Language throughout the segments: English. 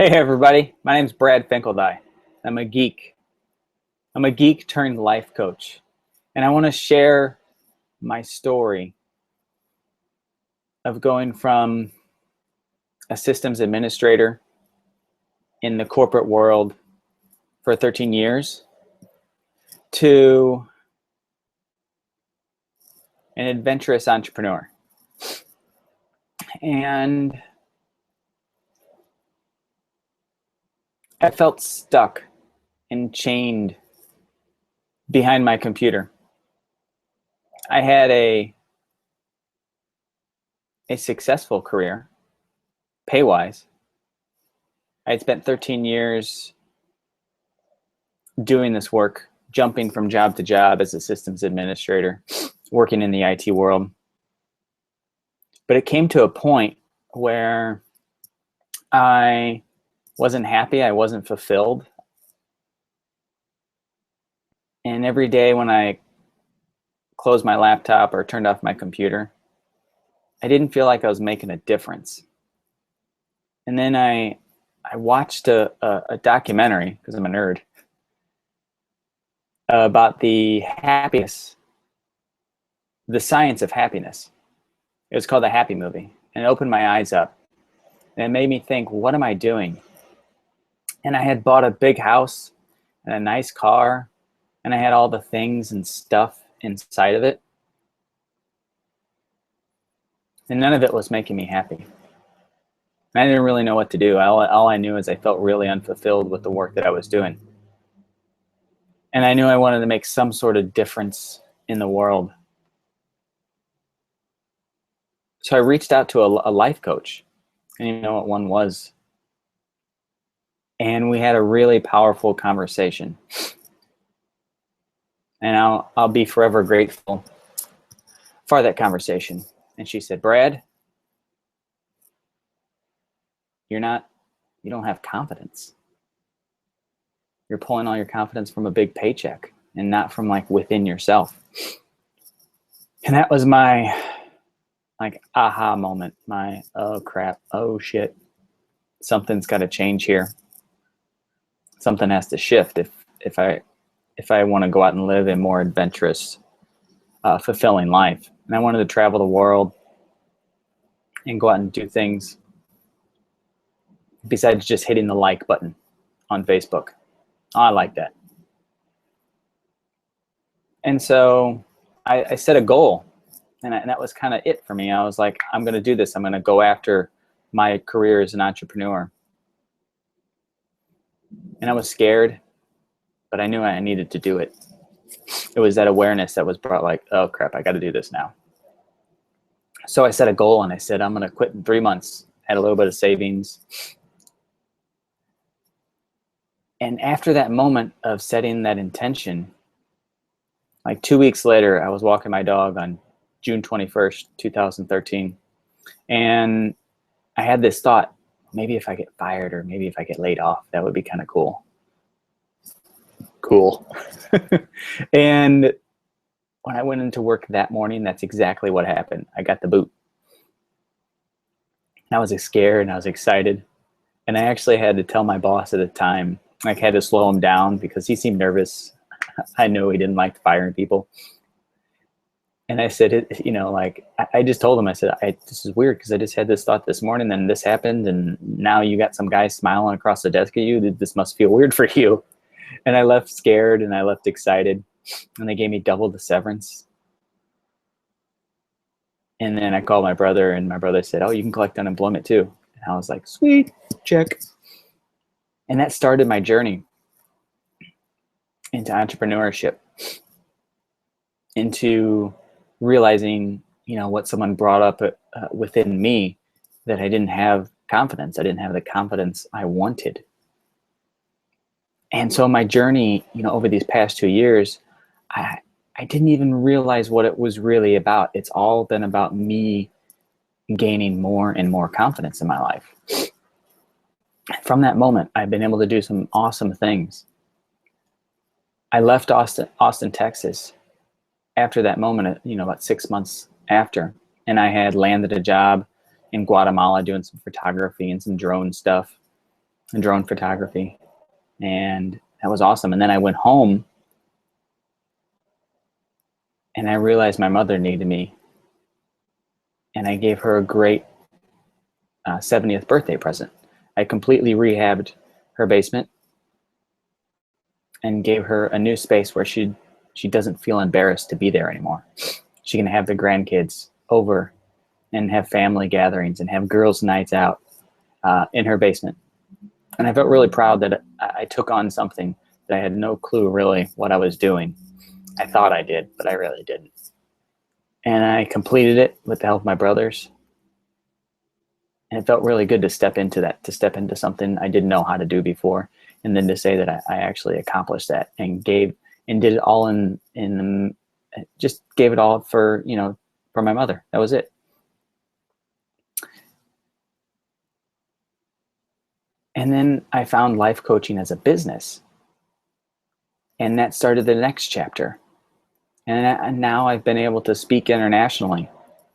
Hey everybody, my name's Brad Finkeldye. I'm a geek. I'm a geek turned life coach. And I want to share my story of going from a systems administrator in the corporate world for 13 years to an adventurous entrepreneur. And I felt stuck and chained behind my computer. I had a successful career, pay-wise. I had spent 13 years doing this work, jumping from job to job as a systems administrator, working in the IT world. But it came to a point where I wasn't happy, I wasn't fulfilled. And every day when I closed my laptop or turned off my computer, I didn't feel like I was making a difference. And then I watched a documentary, because I'm a nerd, about the happiness, the science of happiness. It was called The Happy Movie, and it opened my eyes up. And it made me think, what am I doing? And I had bought a big house and a nice car, and I had all the things and stuff inside of it. And none of it was making me happy. And I didn't really know what to do. All I knew is I felt really unfulfilled with the work that I was doing. And I knew I wanted to make some sort of difference in the world. So I reached out to a life coach. And you know what one was? And we had a really powerful conversation. And I'll be forever grateful for that conversation. And she said, Brad, you don't have confidence. You're pulling all your confidence from a big paycheck and not from like within yourself. And that was my like aha moment, my oh crap, oh shit, something's got to change here. Something has to shift if I want to go out and live a more adventurous, fulfilling life. And I wanted to travel the world and go out and do things besides just hitting the like button on Facebook. Oh, I like that. And so I set a goal, and that was kind of it for me. I was like, I'm going to do this. I'm going to go after my career as an entrepreneur. And I was scared, but I knew I needed to do it. It was that awareness that was brought like, oh crap, I got to do this now. So I set a goal and I said, I'm going to quit in 3 months. Had a little bit of savings. And after that moment of setting that intention, like 2 weeks later, I was walking my dog on June 21st, 2013. And I had this thought, maybe if I get fired or maybe if I get laid off, that would be kind of cool. Cool. And when I went into work that morning, that's exactly what happened. I got the boot. And I was scared and I was excited. And I actually had to tell my boss at the time, like had to slow him down because he seemed nervous. I knew he didn't like firing people. And I said, I just told him, I said, this is weird because I just had this thought this morning and this happened. And now you got some guy smiling across the desk at you. This must feel weird for you. And I left scared and I left excited. And they gave me double the severance. And then I called my brother and my brother said, oh, you can collect unemployment too. And I was like, sweet, check. And that started my journey into entrepreneurship, into realizing, what someone brought up within me, that I didn't have confidence. I didn't have the confidence I wanted. And so my journey, over these past 2 years, I didn't even realize what it was really about. It's all been about me gaining more and more confidence in my life. From that moment, I've been able to do some awesome things. I left Austin, Texas after that moment, about 6 months after, and I had landed a job in Guatemala doing some photography and some drone stuff. in drone photography. And that was awesome. And then I went home and I realized my mother needed me. And I gave her a great 70th birthday present. I completely rehabbed her basement and gave her a new space where she doesn't feel embarrassed to be there anymore. She can have the grandkids over and have family gatherings and have girls' nights out in her basement. And I felt really proud that I took on something that I had no clue really what I was doing. I thought I did, but I really didn't. And I completed it with the help of my brothers. And it felt really good to step into that, to step into something I didn't know how to do before. And then to say that I actually accomplished that and did it all just gave it all for my mother. That was it. And then I found life coaching as a business. And that started the next chapter. And now I've been able to speak internationally.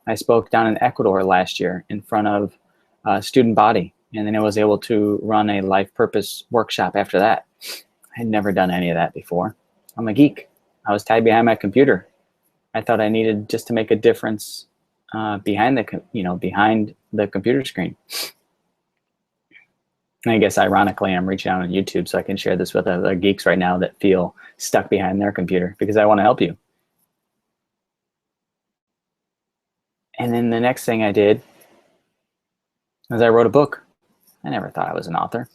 I spoke down in Ecuador last year in front of a student body. And then I was able to run a life purpose workshop after that. I had never done any of that before. I'm a geek. I was tied behind my computer. I thought I needed just to make a difference behind the computer screen. And I guess ironically, I'm reaching out on YouTube so I can share this with other geeks right now that feel stuck behind their computer, because I want to help you. And then the next thing I did was I wrote a book. I never thought I was an author.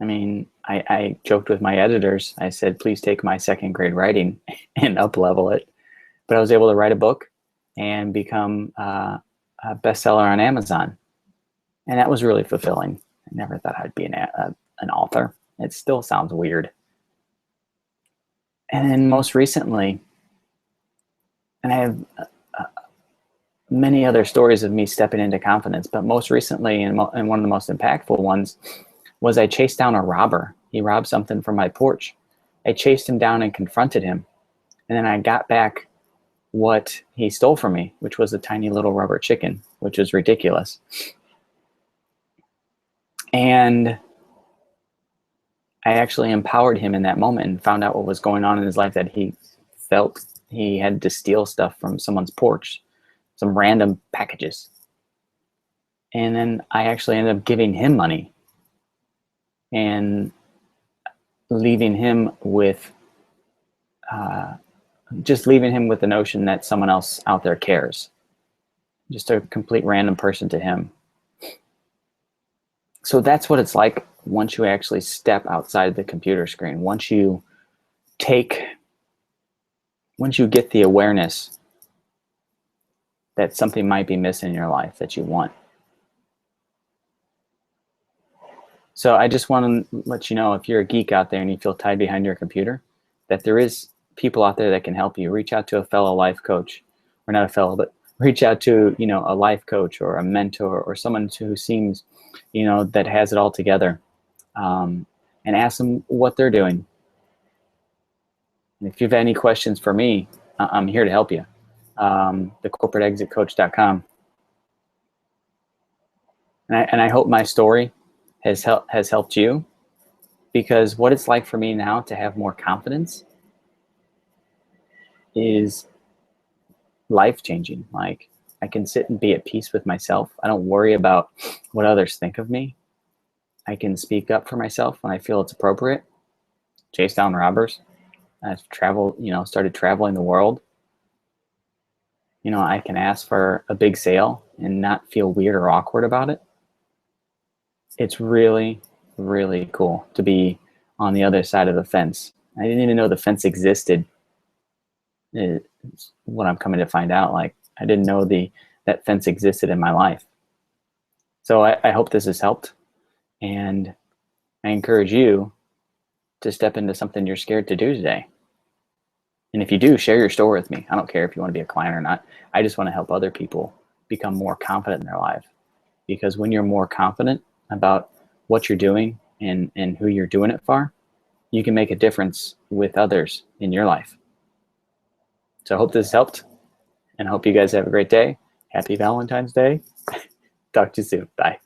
I mean, I joked with my editors. I said, please take my second grade writing and up-level it. But I was able to write a book and become a bestseller on Amazon. And that was really fulfilling. I never thought I'd be an author. It still sounds weird. And then most recently, and I have many other stories of me stepping into confidence, but most recently, and one of the most impactful ones, was I chased down a robber. He robbed something from my porch. I chased him down and confronted him. And then I got back what he stole from me, which was a tiny little rubber chicken, which was ridiculous. And I actually empowered him in that moment and found out what was going on in his life, that he felt he had to steal stuff from someone's porch, some random packages. And then I actually ended up giving him money and leaving him with the notion that someone else out there cares. Just a complete random person to him. So that's what it's like once you actually step outside the computer screen. Once you get the awareness that something might be missing in your life that you want. So I just want to let you know, if you're a geek out there and you feel tied behind your computer, that there is people out there that can help you. Reach out to a fellow life coach, or not a fellow, but reach out to, a life coach or a mentor or someone who seems, that has it all together, and ask them what they're doing. And if you have any questions for me, I'm here to help you. thecorporateexitcoach.com. And I hope my story has helped you, because what it's like for me now to have more confidence is life-changing. Like, I can sit and be at peace with myself. I don't worry about what others think of me. I can speak up for myself when I feel it's appropriate. Chase down robbers. I've started traveling the world. I can ask for a big sale and not feel weird or awkward about it. It's really, really cool to be on the other side of the fence. I didn't even know the fence existed. It's what I'm coming to find out. Like, I didn't know that fence existed in my life. So I hope this has helped. And I encourage you to step into something you're scared to do today. And if you do, share your story with me. I don't care if you want to be a client or not. I just want to help other people become more confident in their life. Because when you're more confident about what you're doing and who you're doing it for, you can make a difference with others in your life. So I hope this helped, and I hope you guys have a great day. Happy Valentine's Day. Talk to you soon. Bye.